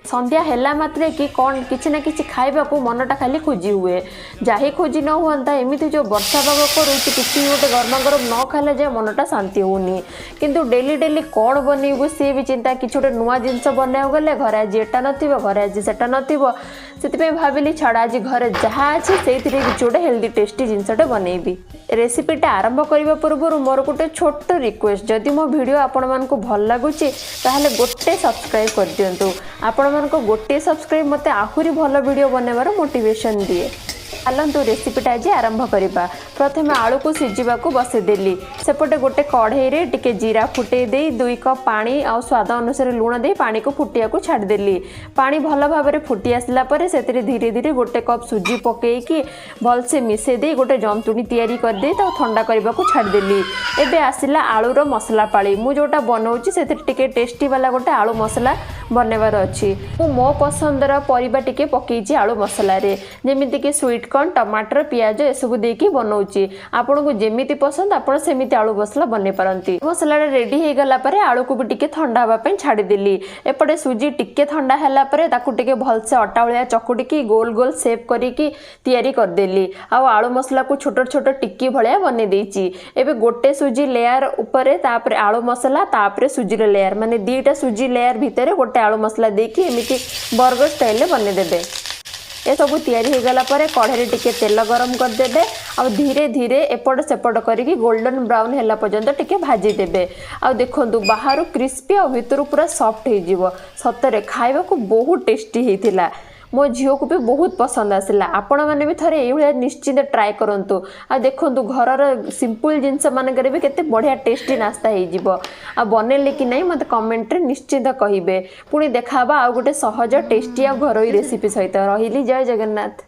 संध्या हैला मात्रे कि कौन किसी ना किसी खाइबा को मनटा खाली खोजी हुए जाही खोजी न हुआ एमती जो वर्षा पाग करुच्ची किसी गोटे गरमा गरम न खाले जाए मनटा शांति होनी किंतु डेली डेली कौन बनइबू सी भी चिंता कि गोटे नुआ जिनस बनवाक गले घर आज एटा नथिबो घर आज सेटा नथिबो से भाविली छाड़ा आज घर जहाँ अच्छे से किसी गोटे हेल्दी टेस्टी जिनसटे बनइबी। रेसिपीटा आरंभ करने पूर्व मोर गोटे छोट रिक्वेस्ट जदि मो वीडियो आपण मानक भल लगुच ताहले गोटे सब्सक्राइब कर दियंतु आपण मानक गोटे सब्सक्राइब मते आहुरी भल वीडियो बनवार मोटिवेशन दिए। चलतु रेसिपीटा आज आरंभ करवा। प्रथम आलू को सीझा बसईदेली सेपटे गोटे कढ़ई रे टिके जीरा फुटे दे 2 कप पानी आ स्वाद अनुसार लुण दे पानी को फुटिया को छाड़देली। पानी भल भाव में फुटी आसला से धीरे धीरे गोटे कप सुजी पकईकि भलसे मिसे दे गोटे जंतुणी तैयारी करदे ठंडा करने को छाड़देली। एबे आसिला आलूर मसला पाली मु जोटा बनाऊँगी से टेस्टी वाला गोटे आलू मसला बनवार अच्छी मो पसंदर परिबा टिके पकईची आलू मसला रे जेमिति कि स्वीट कॉर्न टमाटर पियाज एसबू देकी बनाऊँगी आपन को जेमिति पसंद आपन सेमिति आलू मसला बनै पारंती। मसला रेडी हो गला परे आलू को भी टिके ठंडा हवा पई छाड़ी देली। एपटे सुजी टिके ठंडा हैला परे ताकू टिके भलसे अटा भलिया चकुटिकी गोल गोल शेप करिकी तैयारी कर देली। आ आलू मसला को छोट छोट टिक्की भलिया बनै देइची। एबे गोटे सुजी लेयर ऊपर तापरे आलू मसला तापरे सुजी लेयर माने 2टा सुजी लेयर भितर गोटे आलू मसला देकी एमिति बर्गर स्टाइल बनै देबे। ए सब तैयारी हो गला परे कढ़ाई टिके तेल गरम कर देबे आ धीरे धीरे एपट सेपट करिकी गोल्डन ब्राउन हैला पर्यंत टिके भाजी देबे। आ देखंतु बाहर क्रिस्पी आ भितर पूरा सॉफ्ट हो जिवो। सतरे खाइबा को बहुत टेस्टी हेतिला। मो झील को भी बहुत पसंद आसला। आपण मैंने भी थे ये निश्चिंत ट्राए करूँ। आ देखु घर सिंपल जिनस मानक भी केते बढ़िया टेस्टी नास्ता हो बनइले कि नहीं मत कमेंट रे निश्चिंत कहिबे। पुणी देखा आ गोटे सहज टेस्टी आ घरोई रेसिपी सहित रही। जय जगन्नाथ।